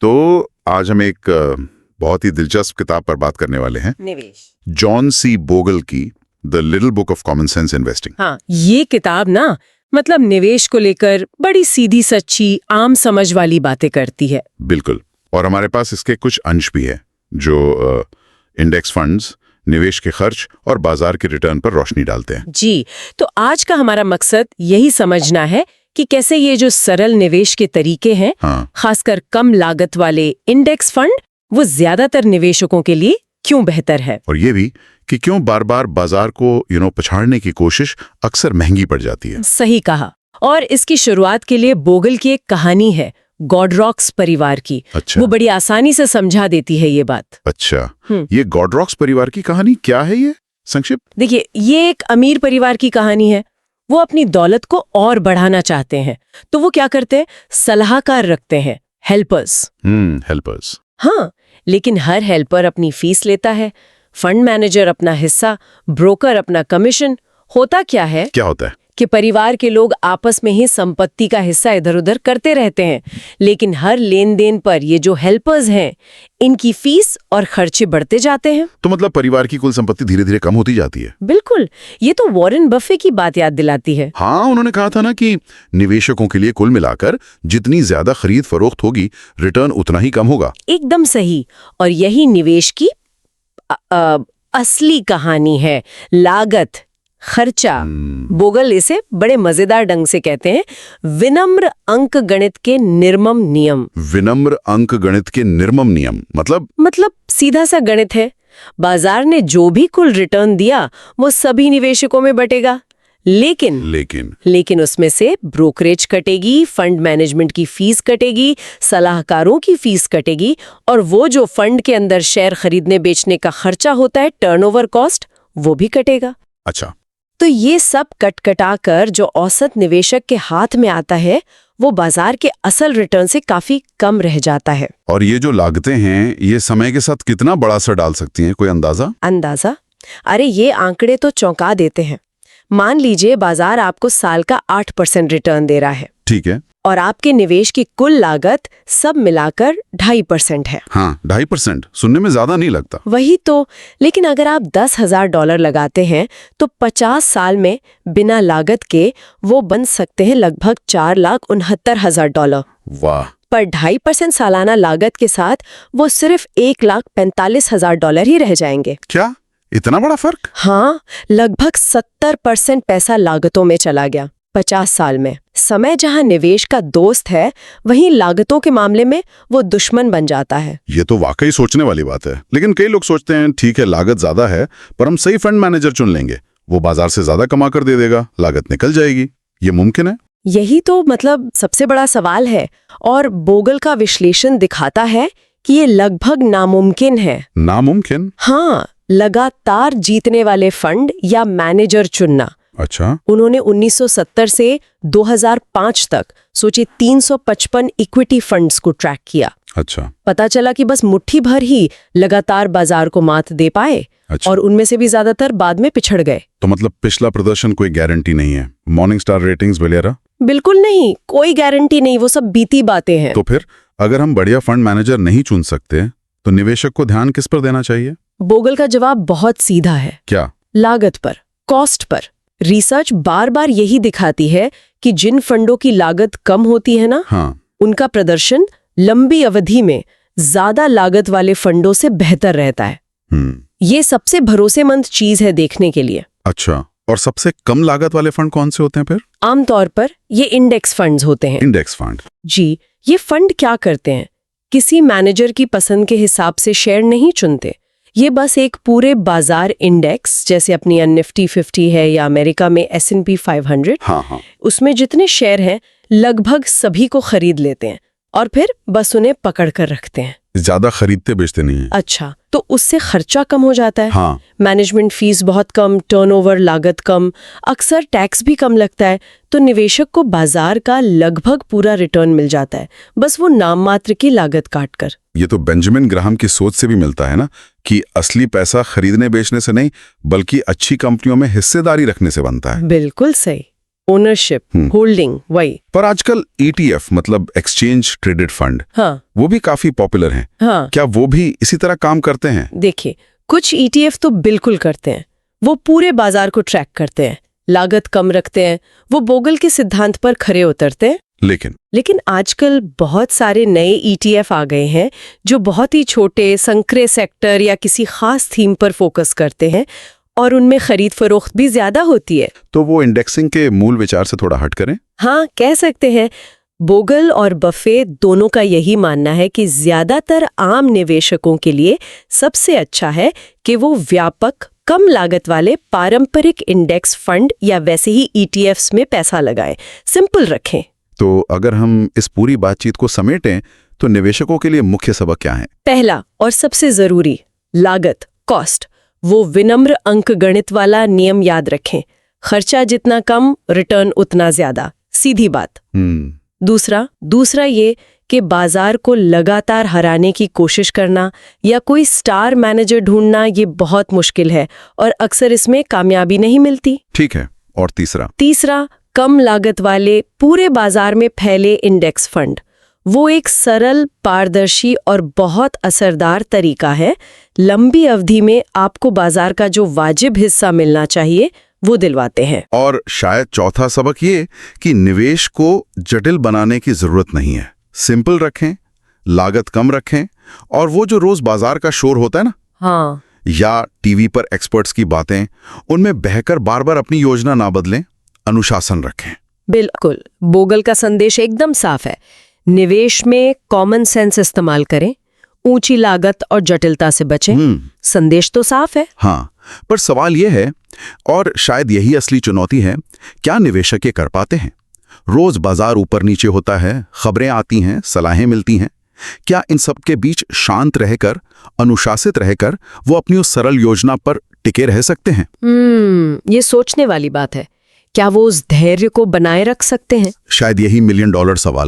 तो आज हम एक बहुत ही दिलचस्प किताब पर बात करने वाले हैं, निवेश। जॉन सी बोगल की the little book of common sense investing. हाँ, ये किताब ना मतलब निवेश को लेकर बड़ी सीधी सच्ची आम समझ वाली बातें करती है। बिल्कुल। और हमारे पास इसके कुछ अंश भी है जो इंडेक्स फंड्स, निवेश के खर्च और बाजार के रिटर्न पर रोशनी डालते हैं। जी, तो आज का हमारा मकसद यही समझना है कि कैसे ये जो सरल निवेश के तरीके हैं, हाँ, खासकर कम लागत वाले इंडेक्स फंड, वो ज्यादातर निवेशकों के लिए क्यों बेहतर है। और ये भी कि क्यों बार बार बाजार को पछाड़ने की कोशिश अक्सर महंगी पड़ जाती है। सही कहा। और इसकी शुरुआत के लिए बोगल की एक कहानी है, गॉडरॉक्स परिवार की। अच्छा। वो बड़ी आसानी से समझा देती है ये बात। अच्छा, ये गॉडरॉक्स परिवार की कहानी क्या है? ये संक्षिप्त। देखिए, ये एक अमीर परिवार की कहानी है। वो अपनी दौलत को और बढ़ाना चाहते हैं, तो वो क्या करते हैं, सलाहकार रखते हैं, हेल्पर्स। हेल्पर्स। हाँ, लेकिन हर हेल्पर अपनी फीस लेता है, फंड मैनेजर अपना हिस्सा, ब्रोकर अपना कमीशन। होता क्या है क्या होता है? कि परिवार के लोग आपस में ही संपत्ति का हिस्सा इधर उधर करते रहते हैं, लेकिन हर लेन देन पर ये जो हेल्पर्स हैं, इनकी फीस और खर्चे बढ़ते जाते हैं। तो मतलब परिवार की कुल संपत्ति धीरे धीरे कम होती जाती है। बिल्कुल, ये तो वॉरेन बफे की बात याद दिलाती है। हाँ, उन्होंने कहा था ना कि निवेशकों के लिए कुल मिलाकर जितनी ज्यादा खरीद फरोख्त होगी, रिटर्न उतना ही कम होगा। एकदम सही। और यही निवेश की असली कहानी है, लागत, खर्चा। बोगल इसे बड़े मजेदार ढंग से कहते हैं, विनम्र अंक गणित के निर्मम नियम। विनम्र अंक गणित के निर्मम नियम मतलब सीधा सा गणित है। बाजार ने जो भी कुल रिटर्न दिया वो सभी निवेशकों में बटेगा, लेकिन उसमें से ब्रोकरेज कटेगी, फंड मैनेजमेंट की फीस कटेगी, सलाहकारों की फीस कटेगी, और वो जो फंड के अंदर शेयर खरीदने बेचने का खर्चा होता है, टर्नओवर कॉस्ट, वो भी कटेगा। अच्छा। तो ये सब कट-कटा-कर जो औसत निवेशक के हाथ में आता है, वो बाजार के असल रिटर्न से काफी कम रह जाता है। और ये जो लागतें हैं, ये समय के साथ कितना बड़ा असर डाल सकती हैं? कोई अंदाजा? अरे ये आंकड़े तो चौंका देते हैं। मान लीजिए बाजार आपको साल का 8% रिटर्न दे रहा है। ठीक है। और आपके निवेश की कुल लागत सब मिलाकर 2.5% है। हाँ, 2.5% सुनने में ज्यादा नहीं लगता। वही तो। लेकिन अगर आप $10,000 लगाते हैं तो 50 साल में बिना लागत के वो बन सकते हैं लगभग $4,69,000। वाह। पर 2.5% सालाना लागत के साथ वो सिर्फ $1,45,000 ही रह जाएंगे। क्या इतना बड़ा फर्क? हाँ, लगभग 70% पैसा लागतों में चला गया 50 साल में। समय जहां निवेश का दोस्त है, वहीं लागतों के मामले में वो दुश्मन बन जाता है। ये तो वाकई सोचने वाली बात है। लेकिन कई लोग सोचते हैं ठीक है, लागत ज्यादा है, पर हम सही फंड मैनेजर चुन लेंगे, वो बाजार से ज्यादा कमा कर दे देगा, लागत निकल जाएगी। ये मुमकिन है? यही तो मतलब सबसे बड़ा सवाल है। और बोगल का विश्लेषण दिखाता है कि ये लगभग नामुमकिन है। नामुमकिन? हाँ, लगातार जीतने वाले फंड या मैनेजर चुनना। अच्छा। उन्होंने 1970 से 2005 तक सोचे 355 इक्विटी फंड्स को ट्रैक किया। अच्छा। पता चला कि बस मुट्ठी भर ही लगातार बाजार को मात दे पाए। अच्छा। और उनमें से भी ज्यादातर बाद में पिछड़ गए। तो मतलब पिछला प्रदर्शन कोई गारंटी नहीं है? मॉर्निंग स्टार रेटिंग्स वगैरह? बिल्कुल नहीं, कोई गारंटी नहीं, वो सब बीती बातें हैं। तो फिर अगर हम बढ़िया फंड मैनेजर नहीं चुन सकते, तो निवेशक को ध्यान किस पर देना चाहिए? बोगल का जवाब बहुत सीधा है। क्या? लागत पर, कॉस्ट पर। रिसर्च बार बार यही दिखाती है कि जिन फंडों की लागत कम होती है ना, हाँ, उनका प्रदर्शन लंबी अवधि में ज्यादा लागत वाले फंडों से बेहतर रहता है। ये सबसे भरोसेमंद चीज है देखने के लिए। अच्छा। और सबसे कम लागत वाले फंड कौन से होते हैं फिर? आमतौर पर ये इंडेक्स फंड्स होते हैं। Index fund? जी, ये फंड क्या करते हैं, किसी मैनेजर की पसंद के हिसाब से शेयर नहीं चुनते। ये बस एक पूरे बाजार इंडेक्स, जैसे अपनी निफ्टी 50 है या अमेरिका में S&P 500, हाँ, उसमें जितने शेयर हैं लगभग सभी को खरीद लेते हैं और फिर बस उन्हें पकड़ कर रखते हैं। ज्यादा खरीदते बेचते नहीं है। अच्छा, तो उससे खर्चा कम हो जाता है। हाँ। मैनेजमेंट फीस बहुत कम, टर्नओवर लागत कम, अक्सर टैक्स भी कम लगता है, तो निवेशक को बाजार का लगभग पूरा रिटर्न मिल जाता है, बस वो नाम मात्र की लागत काटकर। ये तो बेंजामिन ग्राहम की सोच से भी मिलता है ना, कि असली पैसा खरीदने बेचने से नहीं, बल्कि अच्छी कंपनियों में हिस्सेदारी रखने से बनता है। बिल्कुल सही। ओनरशिप, होल्डिंग, वही। पर आजकल ETF मतलब एक्सचेंज ट्रेडेड फंड, हाँ वो भी काफी पॉपुलर हैं। हाँ, क्या वो भी इसी तरह काम करते हैं? देखिए कुछ ETF तो बिल्कुल करते हैं। वो पूरे बाजार को ट्रैक करते हैं, लागत कम रखते हैं, वो बोगल के सिद्धांत पर खरे उतरते हैं। लेकिन आजकल बहुत सारे नए ETF आ गए हैं जो बहुत ही छोटे संकरे सेक्टर या किसी खास थीम पर फोकस करते हैं और उनमें खरीद फरोख्त भी ज्यादा होती है। तो वो इंडेक्सिंग के मूल विचार से थोड़ा हट करें? हाँ, कह सकते हैं। बोगल और बफे दोनों का यही मानना है कि ज्यादातर आम निवेशकों के लिए सबसे अच्छा है कि वो व्यापक कम लागत वाले पारंपरिक इंडेक्स फंड या वैसे ही ETFs में पैसा लगाएं, सिंपल रखें। तो अगर हम इस पूरी बातचीत को समेटें तो निवेशकों के लिए मुख्य सबक क्या है? पहला और सबसे जरूरी, लागत, कॉस्ट। वो विनम्र अंकगणित वाला नियम याद रखें, खर्चा जितना कम रिटर्न उतना ज्यादा, सीधी बात। दूसरा ये कि बाजार को लगातार हराने की कोशिश करना या कोई स्टार मैनेजर ढूंढना ये बहुत मुश्किल है और अक्सर इसमें कामयाबी नहीं मिलती। ठीक है। और तीसरा कम लागत वाले पूरे बाजार में फैले इंडेक्स फंड। वो एक सरल, पारदर्शी और बहुत असरदार तरीका है। लंबी अवधि में आपको बाजार का जो वाजिब हिस्सा मिलना चाहिए वो दिलवाते हैं। और शायद चौथा सबक ये कि निवेश को जटिल बनाने की जरूरत नहीं है। सिंपल रखें, लागत कम रखें और वो जो रोज बाजार का शोर होता है ना, हाँ, या टीवी पर एक्सपर्ट्स की बातें, उनमें बहकर बार बार अपनी योजना ना बदलें, अनुशासन रखें। बिल्कुल, बोगल का संदेश एकदम साफ है। निवेश में कॉमन सेंस इस्तेमाल करें, ऊंची लागत और जटिलता से बचें। संदेश तो साफ है। हाँ, पर सवाल यह है, और शायद यही असली चुनौती है, क्या निवेशक ये कर पाते हैं? रोज बाजार ऊपर नीचे होता है, खबरें आती हैं, सलाहें मिलती हैं। क्या इन सब के बीच शांत रहकर, अनुशासित रहकर वो अपनी उस सरल योजना पर टिके रह सकते हैं? ये सोचने वाली बात है। क्या वो उस धैर्य को बनाए रख सकते हैं? शायद यही $1 मिलियन सवाल है।